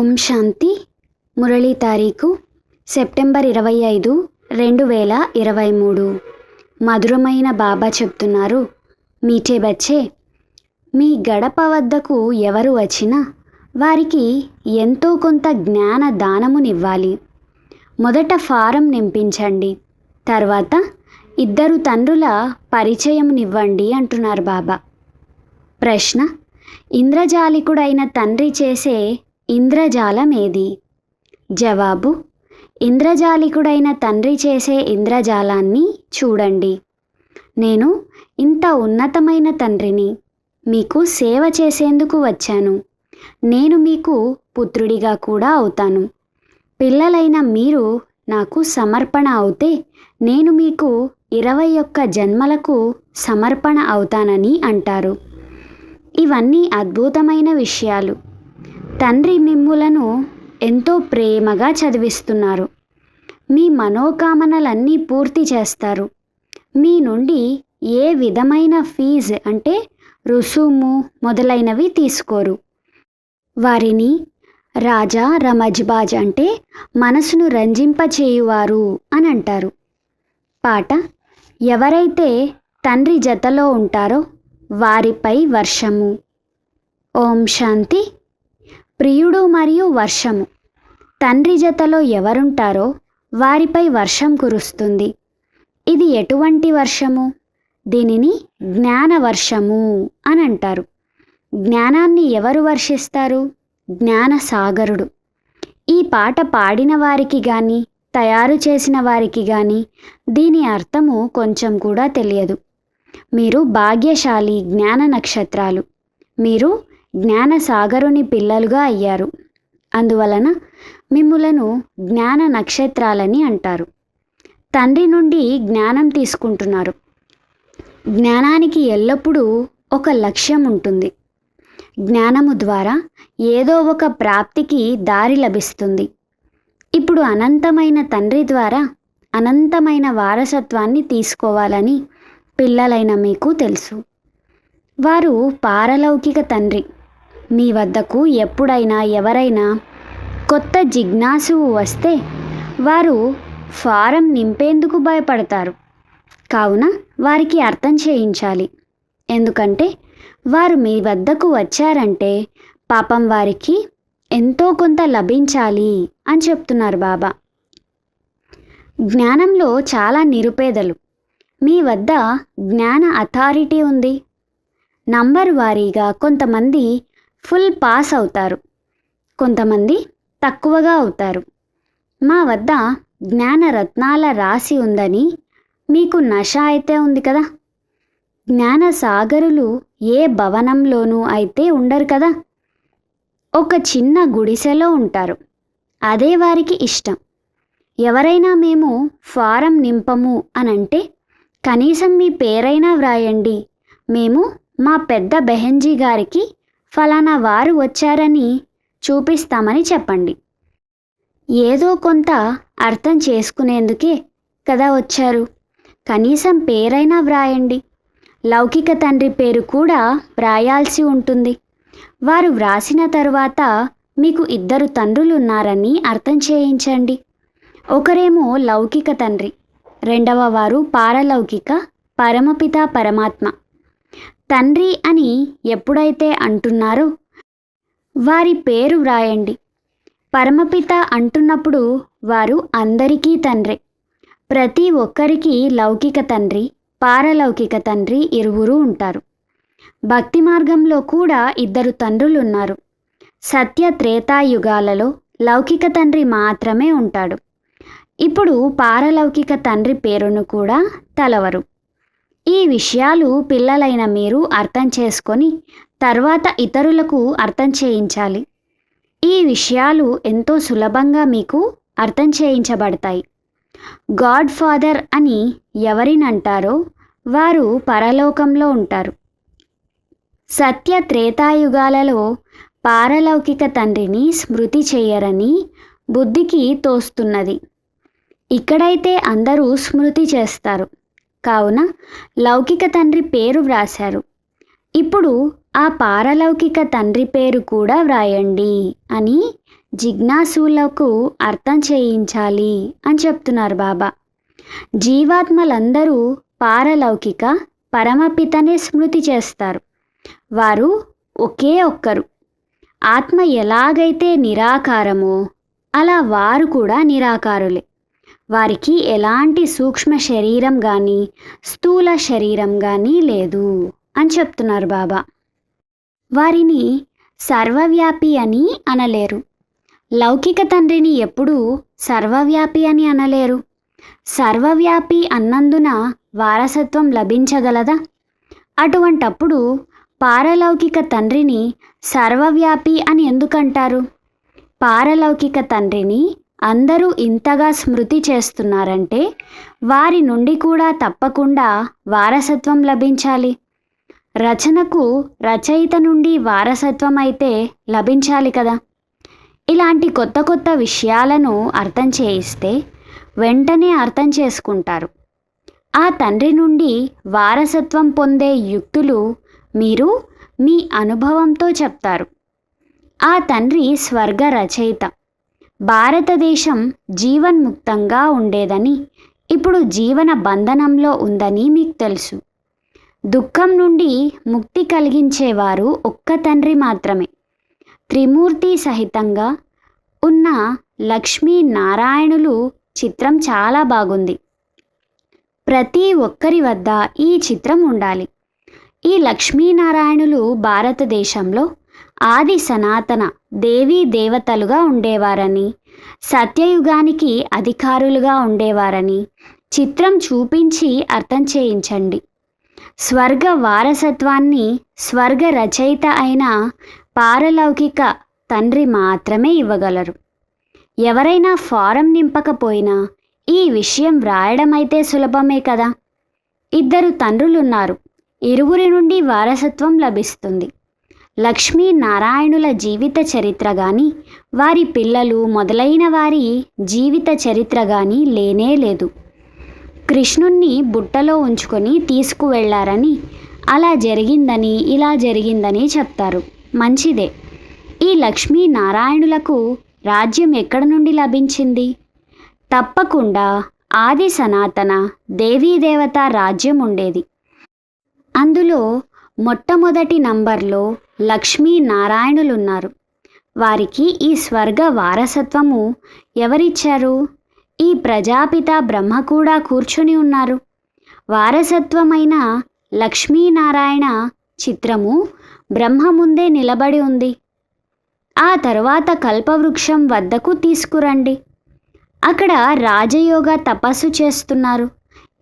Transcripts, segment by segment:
ఓం శాంతి. మురళీ తారీఖు సెప్టెంబర్ 25, 2023. మధురమైన బాబా చెప్తున్నారు, మీఠే బచ్చే, మీ గడప వద్దకు ఎవరు వచ్చినా వారికి ఎంతో కొంత జ్ఞాన దానమునివ్వాలి. మొదట ఫారం నింపించండి, తర్వాత ఇద్దరు తండ్రుల పరిచయమునివ్వండి అంటున్నారు బాబా. ప్రశ్న: ఇంద్రజాలికుడైన తండ్రి చేసే ఇంద్రజాలమేది? జవాబు: ఇంద్రజాలికుడైన తండ్రి చేసే ఇంద్రజాలాన్ని చూడండి. నేను ఇంత ఉన్నతమైన తండ్రిని, మీకు సేవ చేసేందుకు వచ్చాను. నేను మీకు పుత్రుడిగా కూడా అవుతాను. పిల్లలైన మీరు నాకు సమర్పణ అవుతే నేను మీకు 21 జన్మలకు సమర్పణ అవుతానని అంటారు. ఇవన్నీ అద్భుతమైన విషయాలు. తండ్రి మిమ్ములను ఎంతో ప్రేమగా చదివిస్తున్నారు. మీ మనోకామనలన్నీ పూర్తి చేస్తారు. మీ నుండి ఏ విధమైన ఫీజు అంటే రుసుము మొదలైనవి తీసుకోరు. వారిని రాజా రమజ్బాజ్ అంటే మనసును రంజింపచేయువారు అని అంటారు. పాట: ఎవరైతే తండ్రి జతలో ఉంటారో వారిపై వర్షము. ఓం శాంతి. ప్రియుడు మరియు వర్షము. తండ్రి జతలో ఎవరుంటారో వారిపై వర్షం కురుస్తుంది. ఇది ఎటువంటి వర్షము? దీనిని జ్ఞాన వర్షము అని అంటారు. జ్ఞానాన్ని ఎవరు వర్షిస్తారు? జ్ఞాన సాగరుడు. ఈ పాట పాడిన వారికి కానీ తయారు చేసిన వారికి కానీ దీని అర్థము కొంచెం కూడా తెలియదు. మీరు భాగ్యశాలి జ్ఞాన నక్షత్రాలు. మీరు జ్ఞాన సాగరుని పిల్లలుగా అయ్యారు. అందువలన మిమ్ములను జ్ఞాన నక్షత్రాలని అంటారు. తండ్రి నుండి జ్ఞానం తీసుకుంటున్నారు. జ్ఞానానికి ఎల్లప్పుడూ ఒక లక్ష్యం ఉంటుంది. జ్ఞానము ద్వారా ఏదో ఒక ప్రాప్తికి దారి లభిస్తుంది. ఇప్పుడు అనంతమైన తండ్రి ద్వారా అనంతమైన వారసత్వాన్ని తీసుకోవాలని పిల్లలైన మీకు తెలుసు. వారు పారలౌకిక తండ్రి. మీ వద్దకు ఎప్పుడైనా ఎవరైనా కొత్త జిజ్ఞాసువు వస్తే వారు ఫారం నింపేందుకు భయపడతారు. కావున వారికి అర్థం చేయించాలి. ఎందుకంటే వారు మీ వద్దకు వచ్చారంటే పాపం వారికి ఎంతో కొంత లభించాలి అని చెప్తున్నారు బాబా. జ్ఞానంలో చాలా నిరుపేదలు. మీ వద్ద జ్ఞాన అథారిటీ ఉంది. నంబర్ వారీగా కొంతమంది ఫుల్ పాస్ అవుతారు, కొంతమంది తక్కువగా అవుతారు. మా వద్ద జ్ఞాన రత్నాల రాశి ఉందని మీకు నష అయితే ఉంది కదా. జ్ఞాన సాగరులు ఏ భవనంలోనూ అయితే ఉండరు కదా. ఒక చిన్న గుడిసెలో ఉంటారు. అదే వారికి ఇష్టం. ఎవరైనా మేము ఫారం నింపము అనంటే కనీసం మీ పేరైనా వ్రాయండి, మేము మా పెద్ద బెహెన్జీ గారికి ఫలానా వారు వచ్చారని చూపిస్తామని చెప్పండి. ఏదో కొంత అర్థం చేసుకునేందుకే కదా వచ్చారు. కనీసం పేరైనా వ్రాయండి. లౌకిక తండ్రి పేరు కూడా వ్రాయాల్సి ఉంటుంది. వారు వ్రాసిన తరువాత మీకు 2 తండ్రులు ఉన్నారని అర్థం చేయించండి. ఒకరేమో లౌకిక తండ్రి, రెండవ వారు పారలౌకిక పరమపిత పరమాత్మ. తండ్రి అని ఎప్పుడైతే అంటున్నారో వారి పేరు వ్రాయండి. పరమపిత అంటున్నప్పుడు వారు అందరికీ తండ్రే. ప్రతి ఒక్కరికి లౌకిక తండ్రి పారలౌకిక తండ్రి ఇరువురు ఉంటారు. భక్తి మార్గంలో కూడా 2 తండ్రులు ఉన్నారు. సత్య త్రేతాయుగాలలో లౌకిక తండ్రి మాత్రమే ఉంటాడు. ఇప్పుడు పారలౌకిక తండ్రి పేరును కూడా తలవరు. ఈ విషయాలు పిల్లలైన మీరు అర్థం చేసుకొని తర్వాత ఇతరులకు అర్థం చేయించాలి. ఈ విషయాలు ఎంతో సులభంగా మీకు అర్థం చేయించబడతాయి. గాడ్ ఫాదర్ అని ఎవరినంటారో వారు పరలోకంలో ఉంటారు. సత్య త్రేతాయుగాలలో పారలౌకిక తండ్రిని స్మృతి చేయరని బుద్ధికి తోస్తున్నది. ఇక్కడైతే అందరూ స్మృతి చేస్తారు. కావున లౌకిక తండ్రి పేరు వ్రాశారు. ఇప్పుడు ఆ పారలౌకిక తండ్రి పేరు కూడా వ్రాయండి అని జిజ్ఞాసులకు అర్థం చేయించాలి అని చెప్తున్నారు బాబా. జీవాత్మలందరూ పారలౌకిక పరమపితనే స్మృతి చేస్తారు. వారు ఒకే ఒక్కరు. ఆత్మ ఎలాగైతే నిరాకారమో అలా వారు కూడా నిరాకారులే. వారికి ఎలాంటి సూక్ష్మ శరీరం కానీ స్థూల శరీరం కానీ లేదు అని చెప్తున్నారు బాబా. వారిని సర్వవ్యాపి అని అనలేరు. లౌకిక తండ్రిని ఎప్పుడూ సర్వవ్యాపి అని అనలేరు. సర్వవ్యాపి అన్నందున వారసత్వం లభించగలదా? అటువంటప్పుడు పారలౌకిక తండ్రిని సర్వవ్యాపి అని ఎందుకంటారు? పారలౌకిక తండ్రిని అందరూ ఇంతగా స్మృతి చేస్తున్నారంటే వారి నుండి కూడా తప్పకుండా వారసత్వం లభించాలి. రచనకు రచయిత నుండి వారసత్వం అయితే లభించాలి కదా. ఇలాంటి కొత్త కొత్త విషయాలను అర్థం చేయిస్తే వెంటనే అర్థం చేసుకుంటారు. ఆ తండ్రి నుండి వారసత్వం పొందే యుక్తులు మీరు మీ అనుభవంతో చెప్తారు. ఆ తండ్రి స్వర్గ రచయిత. భారతదేశం జీవన్ముక్తంగా ఉండేదని ఇప్పుడు జీవన బంధనంలో ఉందని మీకు తెలుసు. దుఃఖం నుండి ముక్తి కలిగించేవారు ఒక్క తండ్రి మాత్రమే. త్రిమూర్తి సహితంగా ఉన్న లక్ష్మీ నారాయణులు చిత్రం చాలా బాగుంది. ప్రతి ఒక్కరి వద్ద ఈ చిత్రం ఉండాలి. ఈ లక్ష్మీనారాయణులు భారతదేశంలో ఆది సనాతన దేవీ దేవతలుగా ఉండేవారని, సత్యయుగానికి అధికారులుగా ఉండేవారని చిత్రం చూపించి అర్థం చేయించండి. స్వర్గ వారసత్వాన్ని స్వర్గ రచయిత అయిన పారలౌకిక తండ్రి మాత్రమే ఇవ్వగలరు. ఎవరైనా ఫారం నింపకపోయినా ఈ విషయం వ్రాయడమైతే సులభమే కదా. ఇద్దరు తండ్రులున్నారు. ఇరువురి నుండి వారసత్వం లభిస్తుంది. లక్ష్మీ నారాయణుల జీవిత చరిత్ర కానీ వారి పిల్లలు మొదలైన వారి జీవిత చరిత్ర కానీ లేనే లేదు. కృష్ణుణ్ణి బుట్టలో ఉంచుకొని తీసుకువెళ్లారని, అలా జరిగిందని ఇలా జరిగిందని చెప్తారు. మంచిదే. ఈ లక్ష్మీ నారాయణులకు రాజ్యం ఎక్కడ నుండి లభించింది? తప్పకుండా ఆది సనాతన దేవీదేవత రాజ్యం ఉండేది. అందులో మొట్టమొదటి నంబర్లో లక్ష్మీ నారాయణులున్నారు. వారికి ఈ స్వర్గ వారసత్వము ఎవరిచ్చారు? ఈ ప్రజాపిత బ్రహ్మ కూడా కూర్చొని ఉన్నారు. వారసత్వమైన లక్ష్మీనారాయణ చిత్రము బ్రహ్మ ముందే నిలబడి ఉంది. ఆ తరువాత కల్పవృక్షం వద్దకు తీసుకురండి. అక్కడ రాజయోగ తపస్సు చేస్తున్నారు.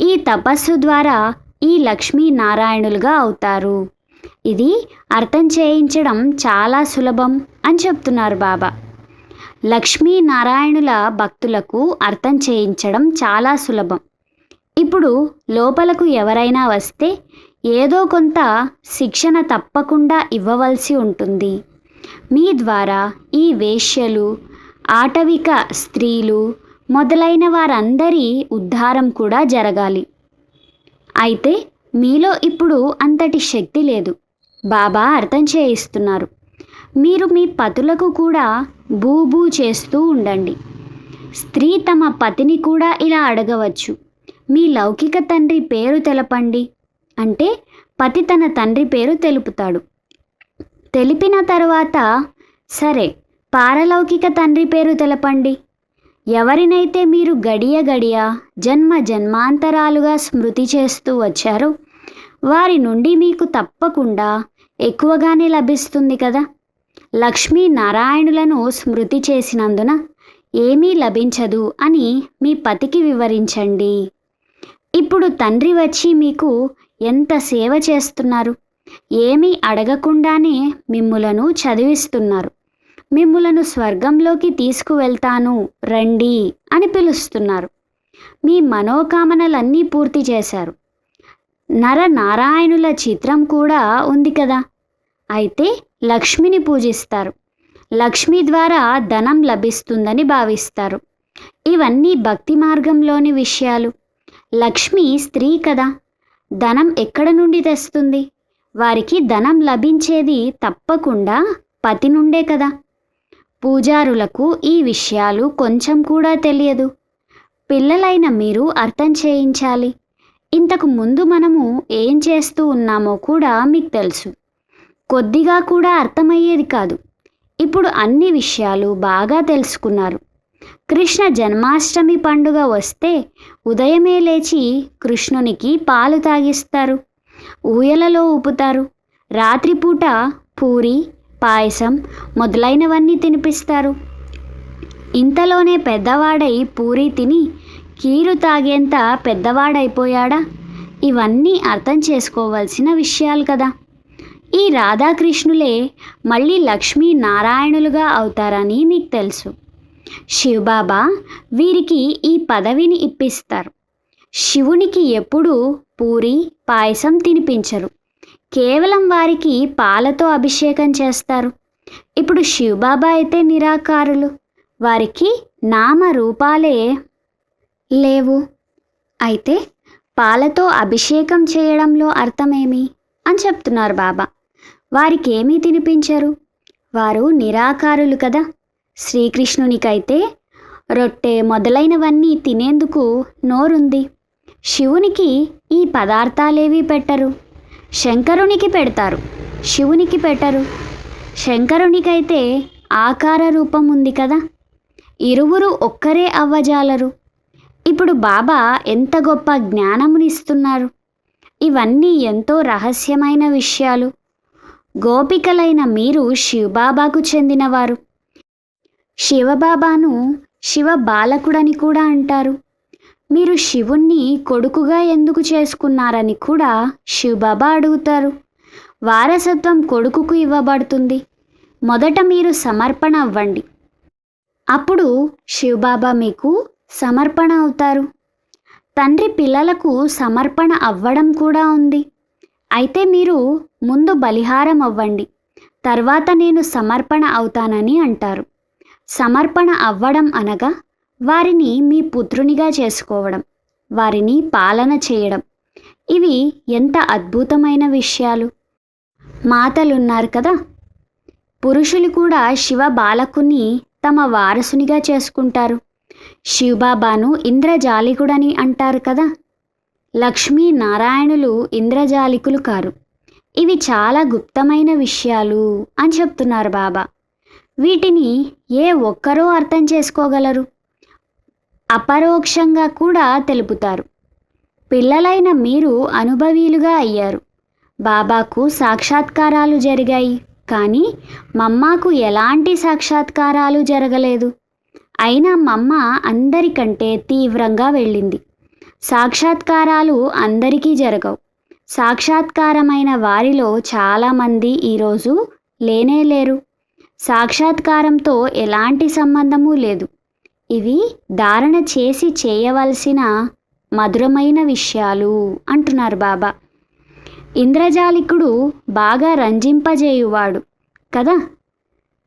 ఈ తపస్సు ద్వారా ఈ లక్ష్మీనారాయణులుగా అవుతారు. ఇది అర్థం చేయించడం చాలా సులభం అని చెప్తున్నారు బాబా. లక్ష్మీనారాయణుల భక్తులకు అర్థం చేయించడం చాలా సులభం. ఇప్పుడు లోపలకు ఎవరైనా వస్తే ఏదో కొంత శిక్షణ తప్పకుండా ఇవ్వవలసి ఉంటుంది. మీ ద్వారా ఈ వేశ్యలు, ఆటవిక స్త్రీలు మొదలైన వారందరి ఉద్ధారం కూడా జరగాలి. అయితే మీలో ఇప్పుడు అంతటి శక్తి లేదు. బాబా అర్థం చేయిస్తున్నారు. మీరు మీ పతులకు కూడా బూబూ చేస్తూ ఉండండి. స్త్రీ తమ పతిని కూడా ఇలా అడగవచ్చు, మీ లౌకిక తండ్రి పేరు తెలపండి అంటే పతి తన తండ్రి పేరు తెలుపుతాడు. తెలిపిన తరువాత సరే పారలౌకిక తండ్రి పేరు తెలపండి. ఎవరినైతే మీరు గడియ గడియ జన్మ జన్మాంతరాలుగా స్మృతి చేస్తూ వచ్చారో వారి నుండి మీకు తప్పకుండా ఎక్కువగానే లభిస్తుంది కదా. లక్ష్మీ నారాయణులను స్మృతి చేసినందున ఏమీ లభించదు అని మీ పతికి వివరించండి. ఇప్పుడు తండ్రి వచ్చి మీకు ఎంత సేవ చేస్తున్నారు. ఏమీ అడగకుండానే మిమ్ములను చదివిస్తున్నారు. మిమ్ములను స్వర్గంలోకి తీసుకువెళ్తాను రండి అని పిలుస్తున్నారు. మీ మనోకామనలన్నీ పూర్తి చేశారు. నరనారాయణుల చిత్రం కూడా ఉంది కదా. అయితే లక్ష్మిని పూజిస్తారు. లక్ష్మి ద్వారా ధనం లభిస్తుందని భావిస్తారు. ఇవన్నీ భక్తి మార్గంలోని విషయాలు. లక్ష్మి స్త్రీ కదా, ధనం ఎక్కడ నుండి తెస్తుంది? వారికి ధనం లభించేది తప్పకుండా పతి నుండే కదా. పూజారులకు ఈ విషయాలు కొంచెం కూడా తెలియదు. పిల్లలైన మీరు అర్థం చేయించాలి. ఇంతకు ముందు మనము ఏం చేస్తూ ఉన్నామో కూడా మీకు తెలుసు. కొద్దిగా కూడా అర్థమయ్యేది కాదు. ఇప్పుడు అన్ని విషయాలు బాగా తెలుసుకున్నారు. కృష్ణ జన్మాష్టమి పండుగ వస్తే ఉదయమే లేచి కృష్ణునికి పాలు తాగిస్తారు, ఊయలలో ఊపుతారు. రాత్రిపూట పూరి, పాయసం మొదలైనవన్నీ తినిపిస్తారు. ఇంతలోనే పెద్దవాడై పూరి తిని కీరు తాగేంత పెద్దవాడైపోయాడా? ఇవన్నీ అర్థం చేసుకోవాల్సిన విషయాలు కదా. ఈ రాధాకృష్ణులే మళ్ళీ లక్ష్మీ నారాయణులుగా అవుతారని మీకు తెలుసు. శివబాబా వీరికి ఈ పదవిని ఇప్పిస్తారు. శివునికి ఎప్పుడూ పూరి, పాయసం తినిపించరు. కేవలం వారికి పాలతో అభిషేకం చేస్తారు. ఇప్పుడు శివబాబా అయితే నిరాకారులు. వారికి నామరూపాలే లేవు. అయితే పాలతో అభిషేకం చేయడంలో అర్థమేమి అని చెప్తున్నారు బాబా. వారికి ఏమీ తినిపించరు. వారు నిరాకారులు కదా. శ్రీకృష్ణునికైతే రొట్టె మొదలైనవన్నీ తినేందుకు నోరుంది. శివునికి ఈ పదార్థాలేవీ పెట్టరు. శంకరునికి పెడతారు, శివునికి పెట్టరు. శంకరునికైతే ఆకార రూపం ఉంది కదా. ఇరువురు ఒక్కరే అవ్వజాలరు. ఇప్పుడు బాబా ఎంత గొప్ప జ్ఞానమునిస్తున్నారు. ఇవన్నీ ఎంతో రహస్యమైన విషయాలు. గోపికలైన మీరు శివబాబాకు చెందినవారు. శివబాబాను శివ బాలకుడని కూడా అంటారు. మీరు శివుణ్ణి కొడుకుగా ఎందుకు చేసుకున్నారని కూడా శివబాబా అడుగుతారు. వారసత్వం కొడుకుకు ఇవ్వబడుతుంది. మొదట మీరు సమర్పణ అవ్వండి. అప్పుడు శివబాబా మీకు సమర్పణ అవుతారు. తండ్రి పిల్లలకు సమర్పణ అవ్వడం కూడా ఉంది. అయితే మీరు ముందు బలిహారం అవ్వండి, తర్వాత నేను సమర్పణ అవుతానని అంటారు. సమర్పణ అవ్వడం అనగా వారిని మీ పుత్రునిగా చేసుకోవడం, వారిని పాలన చేయడం. ఇవి ఎంత అద్భుతమైన విషయాలు. మాతలున్నారు కదా, పురుషులు కూడా శివ బాలకుని తమ వారసునిగా చేసుకుంటారు. శివబాబాను ఇంద్రజాలికుడని అంటారు కదా. లక్ష్మీ నారాయణులు ఇంద్రజాలికులు కారు. ఇవి చాలా గుప్తమైన విషయాలు అని చెప్తున్నారు బాబా. వీటిని ఏ ఒక్కరో అర్థం చేసుకోగలరు, అపరోక్షంగా కూడా తెలుపుతారు. పిల్లలైన మీరు అనుభవీలుగా అయ్యారు. బాబాకు సాక్షాత్కారాలు జరిగాయి, కానీ మమ్మాకు ఎలాంటి సాక్షాత్కారాలు జరగలేదు. అయినా మమ్మ అందరికంటే తీవ్రంగా వెళ్ళింది. సాక్షాత్కారాలు అందరికీ జరగవు. సాక్షాత్కారమైన వారిలో చాలామంది ఈరోజు లేనేలేరు. సాక్షాత్కారంతో ఎలాంటి సంబంధము లేదు. ఇవి ధారణ చేసి చేయవలసిన మధురమైన విషయాలు అంటున్నారు బాబా. ఇంద్రజాలికుడు బాగా రంజింపజేయువాడు కదా.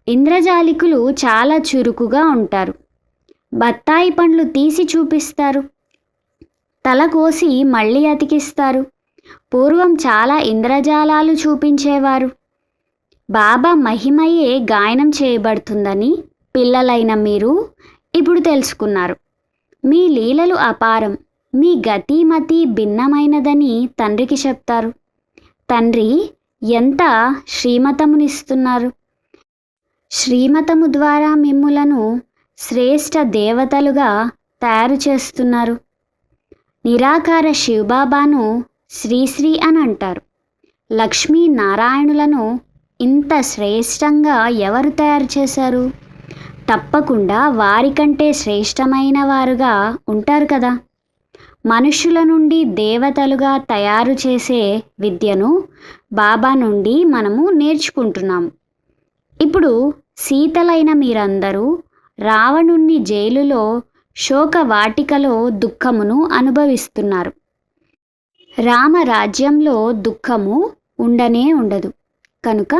ఇంద్రజాలికులు చాలా చురుకుగా ఉంటారు. బత్తాయి పండ్లు తీసి చూపిస్తారు, తల కోసి మళ్ళీ అతికిస్తారు. పూర్వం చాలా ఇంద్రజాలాలు చూపించేవారు. బాబా మహిమయే గాయనం చేయబడుతుందని పిల్లలైన మీరు ఇప్పుడు తెలుసుకున్నారు. మీ లీలలు అపారం, మీ గతిమతి భిన్నమైనదని తండ్రికి చెప్తారు. తండ్రి ఎంత శ్రీమతమునిస్తున్నారు. శ్రీమతము ద్వారా మిమ్ములను శ్రేష్ఠ దేవతలుగా తయారు చేస్తున్నారు. నిరాకార శివబాబాను శ్రీశ్రీ అని అంటారు. లక్ష్మీ నారాయణులను ఇంత శ్రేష్టంగా ఎవరు తయారు చేశారు? తప్పకుండా వారికంటే శ్రేష్టమైన వారుగా ఉంటారు కదా. మనుషుల నుండి దేవతలుగా తయారు చేసే విద్యను బాబా నుండి మనము నేర్చుకుంటున్నాము. ఇప్పుడు సీతలైన మీరందరూ రావణుణ్ణి జైలులో శోకవాటికలో దుఃఖమును అనుభవిస్తున్నారు. రామరాజ్యంలో దుఃఖము ఉండనే ఉండదు. కనుక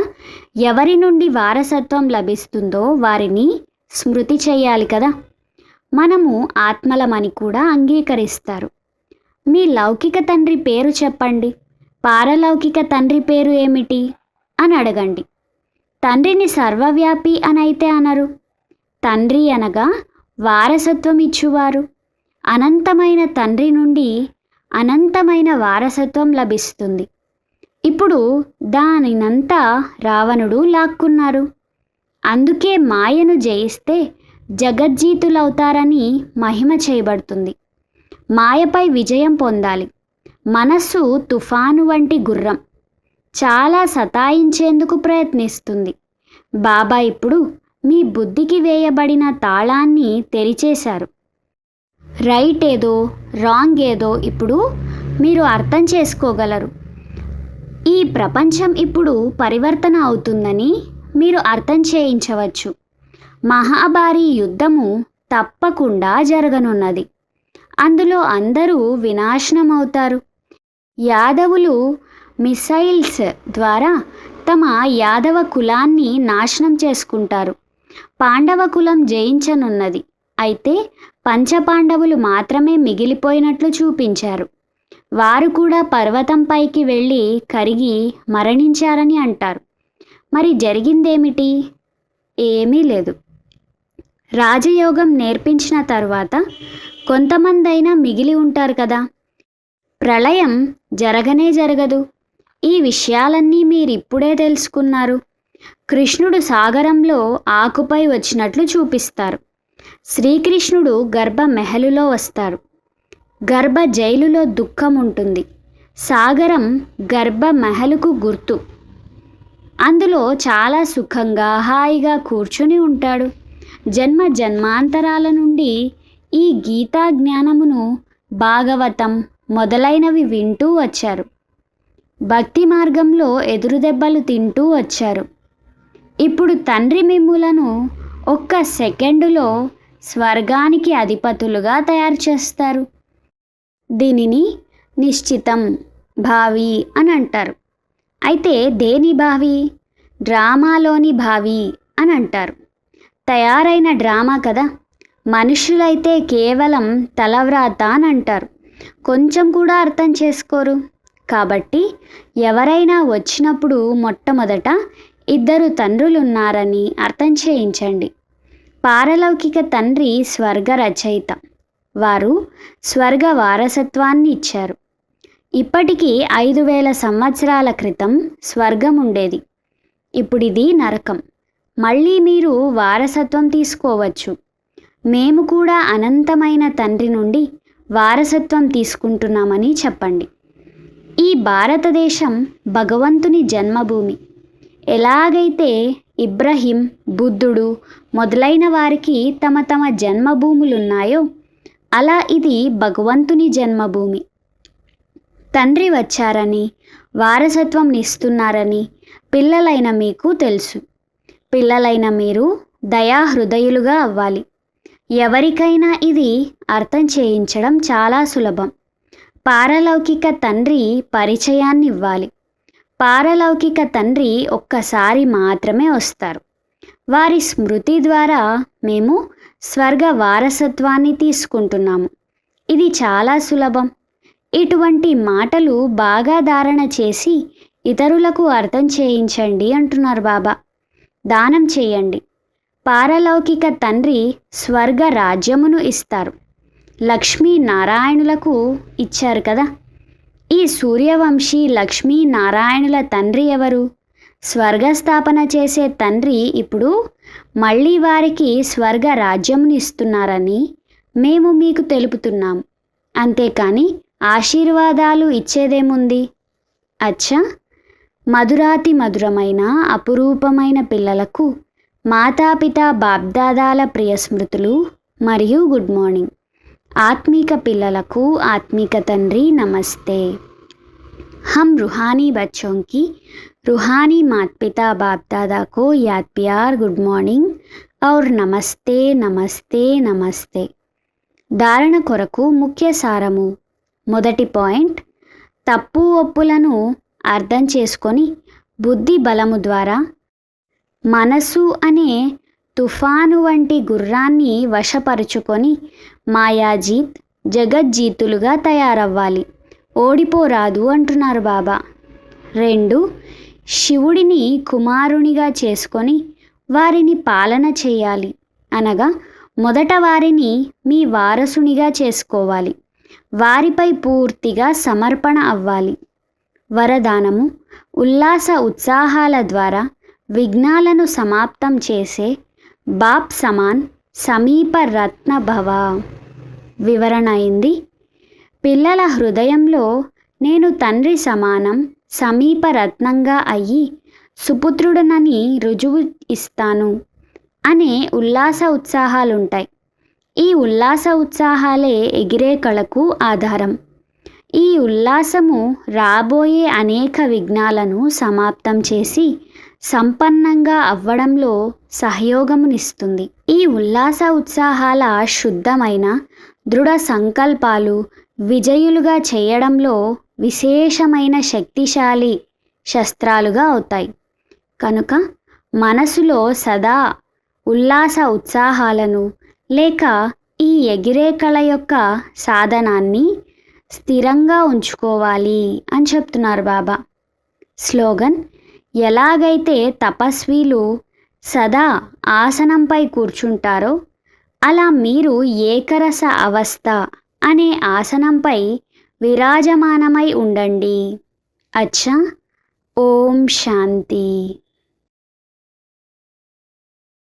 ఎవరి నుండి వారసత్వం లభిస్తుందో వారిని స్మృతి చేయాలి కదా. మనము ఆత్మలమని కూడా అంగీకరిస్తారు. మీ లౌకిక తండ్రి పేరు చెప్పండి, పారలౌకిక తండ్రి పేరు ఏమిటి అని అడగండి. తండ్రిని సర్వవ్యాపి అనైతే అనరు. తండ్రి అనగా వారసత్వం ఇచ్చువారు. అనంతమైన తండ్రి నుండి అనంతమైన వారసత్వం లభిస్తుంది. ఇప్పుడు దానినంతా రావణుడు లాక్కున్నారు. అందుకే మాయను జయిస్తే జగజ్జీతులవుతారని మహిమ చేయబడుతుంది. మాయపై విజయం పొందాలి. మనస్సు తుఫాను వంటి గుర్రం, చాలా సతాయించేందుకు ప్రయత్నిస్తుంది. బాబా ఇప్పుడు మీ బుద్ధికి వేయబడిన తాళాన్ని తెరిచేశారు. రైట్ ఏదో రాంగ్ ఏదో ఇప్పుడు మీరు అర్థం చేసుకోగలరు. ఈ ప్రపంచం ఇప్పుడు పరివర్తన అవుతుందని మీరు అర్థం చేయించవచ్చు. మహాభారీ యుద్ధము తప్పకుండా జరగనున్నది. అందులో అందరూ వినాశనమవుతారు. యాదవులు మిసైల్స్ ద్వారా తమ యాదవ కులాన్ని నాశనం చేసుకుంటారు. పాండవ కులం జయించనున్నది. అయితే పంచపాండవులు మాత్రమే మిగిలిపోయినట్లు చూపించారు. వారు కూడా పర్వతంపైకి వెళ్ళి కరిగి మరణించారని అంటారు. మరి జరిగిందేమిటి? ఏమీ లేదు. రాజయోగం నేర్పించిన తర్వాత కొంతమందైనా మిగిలి ఉంటారు కదా. ప్రళయం జరగనే జరగదు. ఈ విషయాలన్నీ మీరిప్పుడే తెలుసుకున్నారు. కృష్ణుడు సాగరంలో ఆకుపై వచ్చినట్లు చూపిస్తారు. శ్రీకృష్ణుడు గర్భ మెహలులో వస్తారు. గర్భ జైలులో దుఃఖం ఉంటుంది. సాగరం గర్భ మెహలుకు గుర్తు. అందులో చాలా సుఖంగా హాయిగా కూర్చుని ఉంటాడు. జన్మ జన్మాంతరాల నుండి ఈ గీతా జ్ఞానమును, భాగవతం మొదలైనవి వింటూ వచ్చారు. భక్తి మార్గంలో ఎదురుదెబ్బలు తింటూ వచ్చారు. ఇప్పుడు తండ్రి మిమ్ములను ఒక్క సెకండులో స్వర్గానికి అధిపతులుగా తయారు చేస్తారు. దీనిని నిశ్చితం భావి అని అంటారు. అయితే దేని భావి? డ్రామాలోని భావి అని అంటారు. తయారైన డ్రామా కదా. మనుషులైతే కేవలం తలవ్రాత అని అంటారు. కొంచెం కూడా అర్థం చేసుకోరు. కాబట్టి ఎవరైనా వచ్చినప్పుడు మొట్టమొదట ఇద్దరు తండ్రులున్నారని అర్థం చేయించండి. పారలౌకిక తండ్రి స్వర్గ రచయిత. వారు స్వర్గ వారసత్వాన్ని ఇచ్చారు. ఇప్పటికీ 5000 సంవత్సరాల క్రితం స్వర్గం ఉండేది. ఇప్పుడిది నరకం. మళ్ళీ మీరు వారసత్వం తీసుకోవచ్చు. మేము కూడా అనంతమైన తండ్రి నుండి వారసత్వం తీసుకుంటున్నామని చెప్పండి. ఈ భారతదేశం భగవంతుని జన్మభూమి. ఎలాగైతే ఇబ్రహీం, బుద్ధుడు మొదలైన వారికి తమ తమ జన్మభూములున్నాయో అలా ఇది భగవంతుని జన్మభూమి. తండ్రి వచ్చారని, వారసత్వం ఇస్తున్నారని పిల్లలైన మీకు తెలుసు. పిల్లలైన మీరు దయాహృదయులుగా అవ్వాలి. ఎవరికైనా ఇది అర్థం చేయించడం చాలా సులభం. పారలౌకిక తండ్రి పరిచయాన్ని ఇవ్వాలి. పారలౌకిక తండ్రి ఒక్కసారి మాత్రమే వస్తారు. వారి స్మృతి ద్వారా మేము స్వర్గ వారసత్వాన్ని తీసుకుంటున్నాము. ఇది చాలా సులభం. ఇటువంటి మాటలు బాగా ధారణ చేసి ఇతరులకు అర్థం చేయించండి అంటున్నారు బాబా. దానం చేయండి. పారలౌకిక తండ్రి స్వర్గ రాజ్యమును ఇస్తారు. లక్ష్మీ నారాయణులకు ఇచ్చారు కదా. ఈ సూర్యవంశీ లక్ష్మీ నారాయణుల తండ్రి ఎవరు? స్వర్గస్థాపన చేసే తండ్రి ఇప్పుడు మళ్ళీ వారికి స్వర్గ రాజ్యమును ఇస్తున్నారని మేము మీకు తెలుపుతున్నాం. అంతేకాని ఆశీర్వాదాలు ఇచ్చేదేముంది? అచ్చా, మధురాతి మధురమైన అపురూపమైన పిల్లలకు మాతాపిత బాబ్దాదాల ప్రియ స్మృతులు మరియు గుడ్ మార్నింగ్. ఆత్మిక పిల్లలకు ఆత్మిక తండ్రి నమస్తే. हम रूहानी बच्चों की रूहानी माता पिता बाप दादा को याद प्यार गुड मॉर्निंग और नमस्ते नमस्ते नमस्ते. ధారణ కొరకు ముఖ్య సారము. మొదటి పాయింట్, తప్పు ఒప్పులను అర్థం చేసుకొని బుద్ధి బలము ద్వారా మనసు అనే తుఫాను వంటి గుర్రాన్ని వశపరుచుకొని మాయాజీత్ జగజ్జీతులుగా తయారవ్వాలి. ఓడిపోరాదు అంటున్నారు బాబా. 2, శివుడిని కుమారునిగా చేసుకొని వారిని పాలన చేయాలి. అనగా మొదట వారిని మీ వారసునిగా చేసుకోవాలి. వారిపై పూర్తిగా సమర్పణ అవ్వాలి. వరదానము: ఉల్లాస ఉత్సాహాల ద్వారా విఘ్నాలను సమాప్తం చేసే బాప్ సమాన్ సమీప రత్న భవ. వివరణ అయింది. పిల్లల హృదయంలో నేను తండ్రి సమానం సమీప రత్నంగా అయ్యి సుపుత్రుడనని రుజువు ఇస్తాను అనే ఉల్లాస ఉత్సాహాలుంటాయి. ఈ ఉల్లాస ఉత్సాహాలే ఎగిరే కళకు ఆధారం. ఈ ఉల్లాసము రాబోయే అనేక విఘ్నాలను సమాప్తం చేసి సంపన్నంగా అవ్వడంలో సహయోగమునిస్తుంది. ఈ ఉల్లాస ఉత్సాహాల శుద్ధమైన దృఢ సంకల్పాలు విజయులుగా చేయడంలో విశేషమైన శక్తిశాలి శస్త్రాలుగా అవుతాయి. కనుక మనసులో సదా ఉల్లాస ఉత్సాహాలను లేక ఈ ఎగిరే కళ యొక్క సాధనాన్ని స్థిరంగా ఉంచుకోవాలి అని చెప్తున్నారు బాబా. స్లోగన్: ఎలాగైతే తపస్వీలు సదా ఆసనంపై కూర్చుంటారో అలా మీరు ఏకరస అవస్థ అనే ఆసనంపై విరాజమానమై ఉండండి. అచ్చా. ఓం శాంతి.